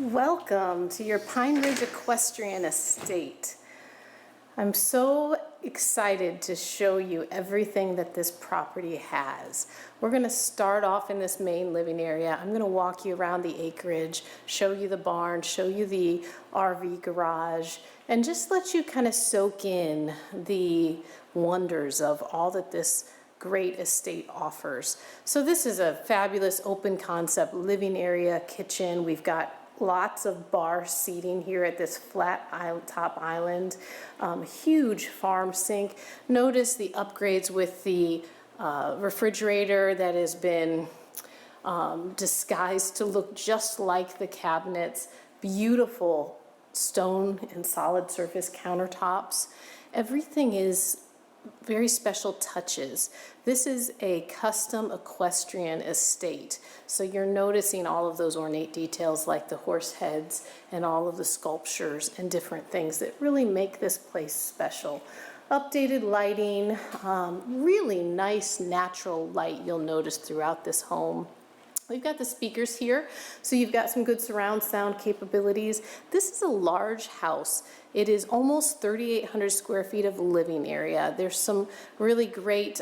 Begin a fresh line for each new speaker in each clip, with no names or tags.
Welcome to your Pine Ridge Equestrian Estate. I'm so excited to show you everything that this property has. We're going to start off in this main living area. I'm going to walk you around the acreage, show you the barn, show you the RV garage, and just let you kind of soak in the wonders of all that this great estate offers. So this is a fabulous open concept living area, kitchen. We've got lots of bar seating here at this flat top island. Huge farm sink. Notice the upgrades with the refrigerator that has been disguised to look just like the cabinets. Beautiful stone and solid surface countertops. Everything is very special touches. This is a custom equestrian estate. So you're noticing all of those ornate details like the horse heads and all of the sculptures and different things that really make this place special. Updated lighting, really nice natural light you'll notice throughout this home. We've got the speakers here, so you've got some good surround sound capabilities. This is a large house. It is almost 3,800 square feet of living area. There's some really great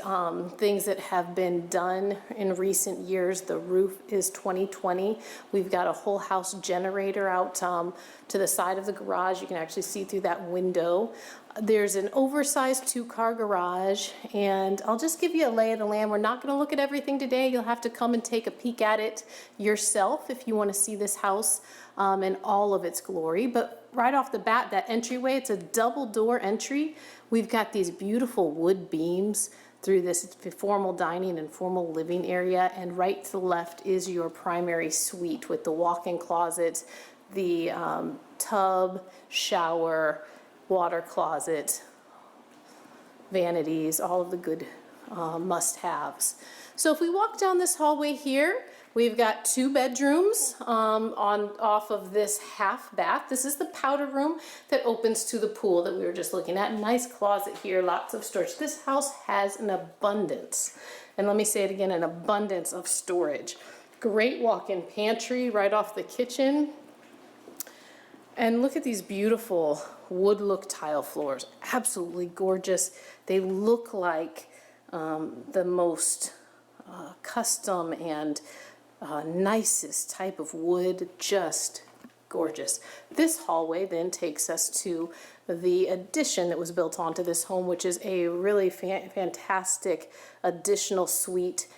things that have been done in recent years. The roof is 2020. We've got a whole house generator out to the side of the garage. You can actually see through that window. There's an oversized 2-car garage, and I'll just give you a lay of the land. We're not going to look at everything today. You'll have to come and take a peek at it yourself if you want to see this house in all of its glory. But right off the bat, that entryway, it's a double door entry. We've got these beautiful wood beams through this formal dining and formal living area, and right to the left is your primary suite with the walk-in closet, the tub, shower, water closet, vanities, all of the good must-haves. So if we walk down this hallway here, we've got 2 bedrooms off of this half bath. This is the powder room that opens to the pool that we were just looking at. Nice closet here, lots of storage. This house has an abundance, and let me say it again, an abundance of storage. Great walk-in pantry right off the kitchen. And look at these beautiful wood look tile floors. Absolutely gorgeous. They look like the most custom and nicest type of wood. Just gorgeous. This hallway then takes us to the addition that was built onto this home, which is a really fantastic additional suite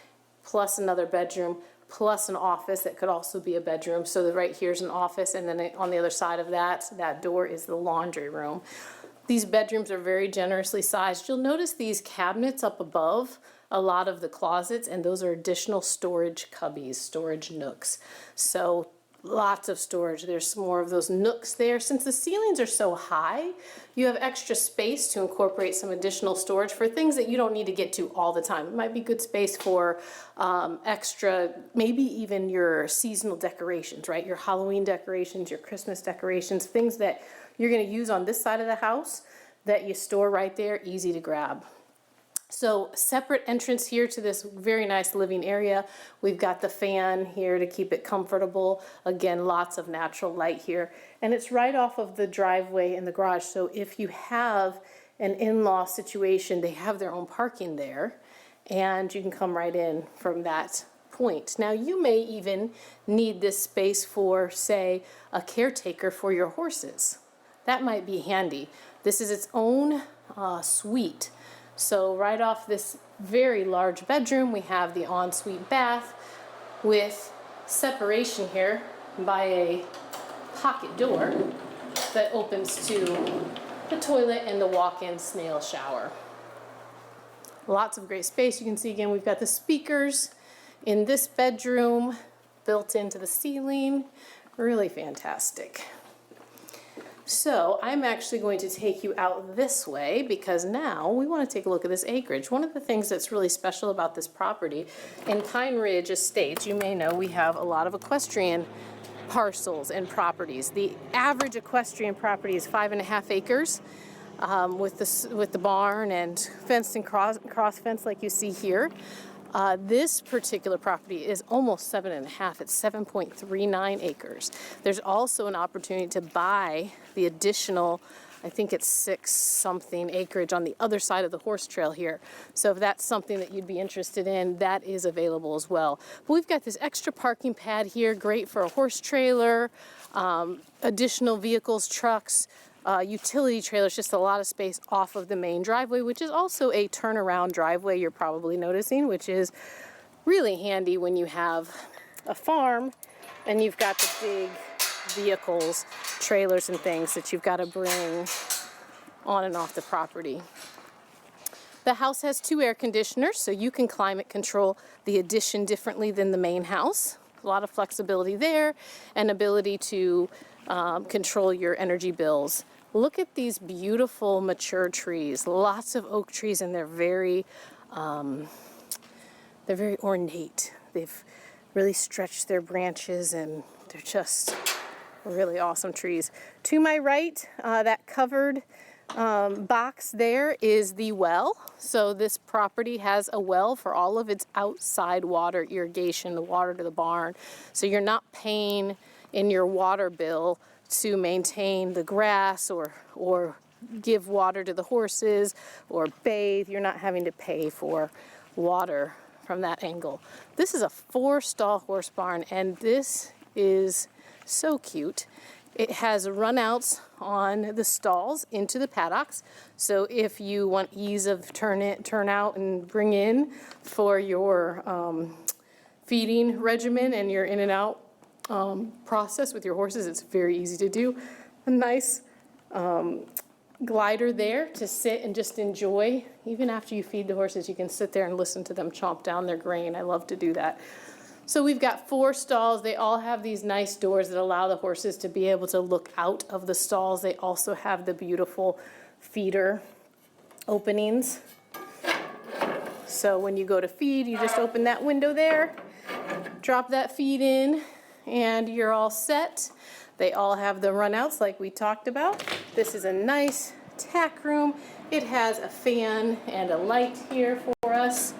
plus another bedroom, plus an office that could also be a bedroom. So that right here's an office, and then on the other side of that door is the laundry room. These bedrooms are very generously sized. You'll notice these cabinets up above a lot of the closets, and those are additional storage cubbies, storage nooks. So lots of storage. There's some more of those nooks there. Since the ceilings are so high, you have extra space to incorporate some additional storage for things that you don't need to get to all the time. It might be good space for extra, maybe even your seasonal decorations, right? Your Halloween decorations, your Christmas decorations, things that you're going to use on this side of the house that you store right there, easy to grab. So separate entrance here to this very nice living area. We've got the fan here to keep it comfortable. Again, lots of natural light here. And it's right off of the driveway in the garage. So if you have an in-law situation, they have their own parking there, and you can come right in from that point. Now you may even need this space for, say, a caretaker for your horses. That might be handy. This is its own suite. So right off this very large bedroom, we have the ensuite bath with separation here by a pocket door that opens to the toilet and the walk-in snail shower. Lots of great space. You can see again, we've got the speakers in this bedroom built into the ceiling. Really fantastic. So I'm actually going to take you out this way because now we want to take a look at this acreage. One of the things that's really special about this property in Pine Ridge Estates, you may know we have a lot of equestrian parcels and properties. The average equestrian property is 5.5 acres with the barn and fenced and cross fence like you see here. This particular property is almost 7.5. It's 7.39 acres. There's also an opportunity to buy the additional, I think it's 6 something acreage on the other side of the horse trail here. So if that's something that you'd be interested in, that is available as well. But we've got this extra parking pad here, great for a horse trailer, additional vehicles, trucks, utility trailers, just a lot of space off of the main driveway, which is also a turnaround driveway you're probably noticing, which is really handy when you have a farm and you've got the big vehicles, trailers and things that you've got to bring on and off the property. The house has 2 air conditioners, so you can climate control the addition differently than the main house. A lot of flexibility there and ability to control your energy bills. Look at these beautiful mature trees, lots of oak trees, and they're very ornate. They've really stretched their branches and they're just really awesome trees. To my right, that covered box there is the well. So this property has a well for all of its outside water irrigation, the water to the barn. So you're not paying in your water bill to maintain the grass or give water to the horses or bathe. You're not having to pay for water from that angle. This is a 4-stall horse barn, and this is so cute. It has runouts on the stalls into the paddocks. So if you want ease of turn out and bring in for your feeding regimen and your in and out process with your horses, it's very easy to do. A nice glider there to sit and just enjoy. Even after you feed the horses, you can sit there and listen to them chomp down their grain. I love to do that. So we've got 4 stalls. They all have these nice doors that allow the horses to be able to look out of the stalls. They also have the beautiful feeder openings. So when you go to feed, you just open that window there, drop that feed in, and you're all set. They all have the runouts like we talked about. This is a nice tack room. It has a fan and a light here for us,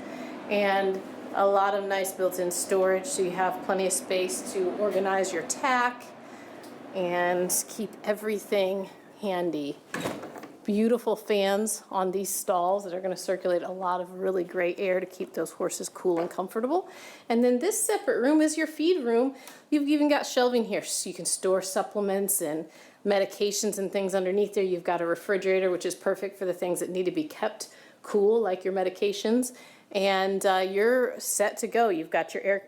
and a lot of nice built-in storage, so you have plenty of space to organize your tack and keep everything handy. Beautiful fans on these stalls that are going to circulate a lot of really great air to keep those horses cool and comfortable. And then this separate room is your feed room. You've even got shelving here, so you can store supplements and medications and things underneath there. You've got a refrigerator, which is perfect for the things that need to be kept cool, like your medications. And you're set to go. You've got your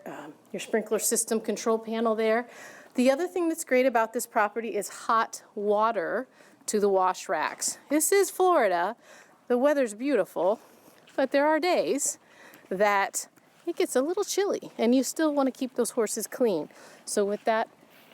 sprinkler system control panel there. The other thing that's great about this property is hot water to the wash racks. This is Florida. The weather's beautiful, but there are days that it gets a little chilly and you still want to keep those horses clean. So with that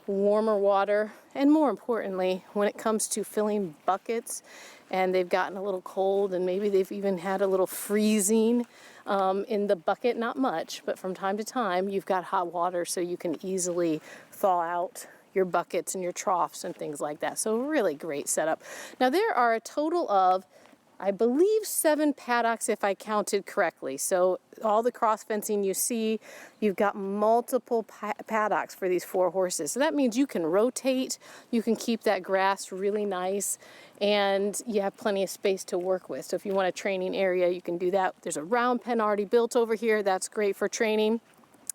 warmer water, and more importantly, when it comes to filling buckets and they've gotten a little cold and maybe they've even had a little freezing in the bucket, not much, but from time to time you've got hot water so you can easily thaw out your buckets and your troughs and things like that. So really great setup. Now there are a total of, I believe, 7 paddocks if I counted correctly. So all the cross fencing you see, you've got multiple paddocks for these 4 horses. So that means you can rotate, you can keep that grass really nice, and you have plenty of space to work with. So if you want a training area, you can do that. There's a round pen already built over here. That's great for training.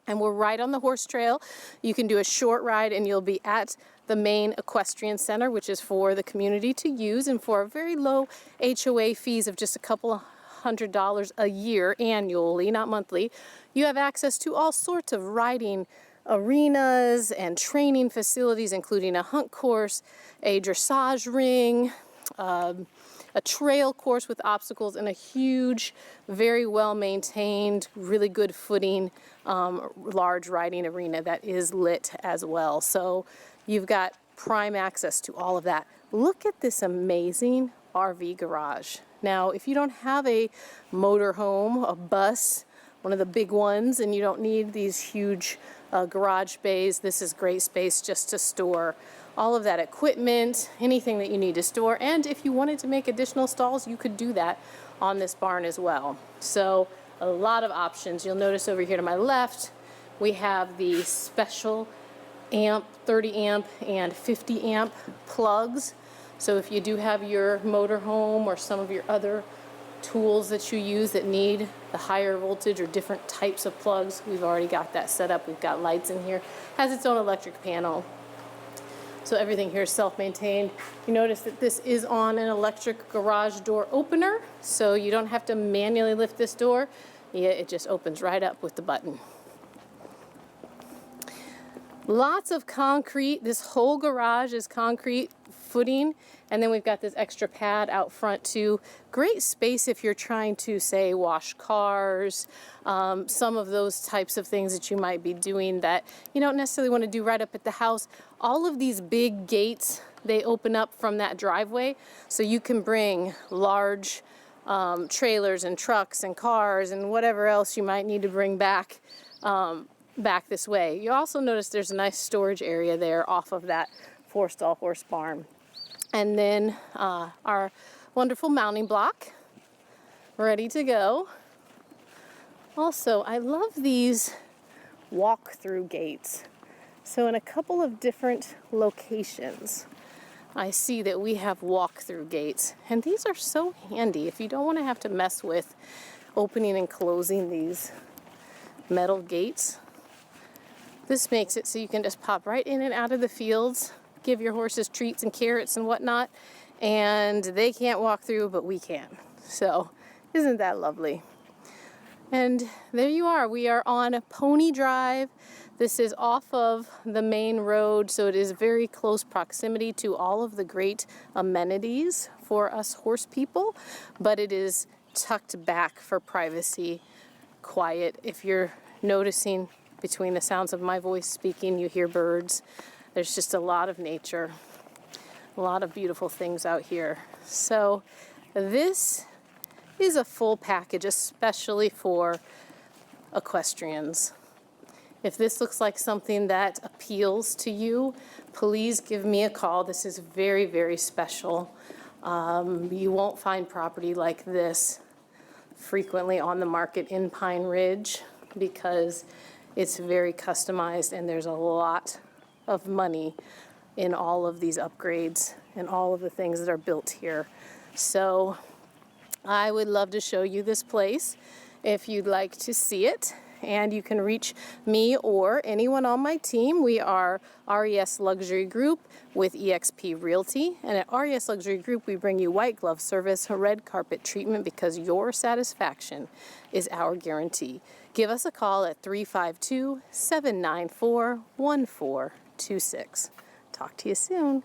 And we're right on the horse trail. You can do a short ride and you'll be at the main equestrian center, which is for the community to use, and for very low HOA fees of just a couple $100 a year annually, not monthly, you have access to all sorts of riding arenas and training facilities, including a hunt course, a dressage ring, a trail course with obstacles, and a huge, very well maintained, really good footing, large riding arena that is lit as well. So you've got prime access to all of that. Look at this amazing RV garage. Now, if you don't have a motorhome, a bus, one of the big ones, and you don't need these huge garage bays, this is great space just to store all of that equipment, anything that you need to store. And if you wanted to make additional stalls, you could do that on this barn as well. So a lot of options. You'll notice over here to my left, we have the special amp, 30 amp and 50 amp plugs. So if you do have your motorhome or some of your other tools that you use that need the higher voltage or different types of plugs, we've already got that set up. We've got lights in here. Has its own electric panel. So everything here is self-maintained. You notice that this is on an electric garage door opener, so you don't have to manually lift this door. Yeah, it just opens right up with the button. Lots of concrete. This whole garage is concrete footing, and then we've got this extra pad out front too. Great space if you're trying to, say, wash cars, some of those types of things that you might be doing that you don't necessarily want to do right up at the house. All of these big gates, they open up from that driveway, so you can bring large trailers and trucks and cars and whatever else you might need to bring back back this way. You also notice there's a nice storage area there off of that 4-stall horse barn. And then our wonderful mounting block ready to go. Also, I love these walk-through gates. So in a couple of different locations, I see that we have walk-through gates, and these are so handy if you don't want to have to mess with opening and closing these metal gates. This makes it so you can just pop right in and out of the fields, give your horses treats and carrots and whatnot, and they can't walk through, but we can. So isn't that lovely? And there you are. We are on Pony Drive. This is off of the main road, so it is very close proximity to all of the great amenities for us horse people, but it is tucked back for privacy, quiet. If you're noticing between the sounds of my voice speaking, you hear birds. There's just a lot of nature, a lot of beautiful things out here. So this is a full package, especially for equestrians. If this looks like something that appeals to you, please give me a call. This is very, very special. You won't find property like this frequently on the market in Pine Ridge because it's very customized, and there's a lot of money in all of these upgrades and all of the things that are built here. So I would love to show you this place if you'd like to see it. And you can reach me or anyone on my team. We are RES Luxury Group with eXp Realty. And at RES Luxury Group, we bring you white glove service, red carpet treatment, because your satisfaction is our guarantee. Give us a call at 352-794-1426. Talk to you soon.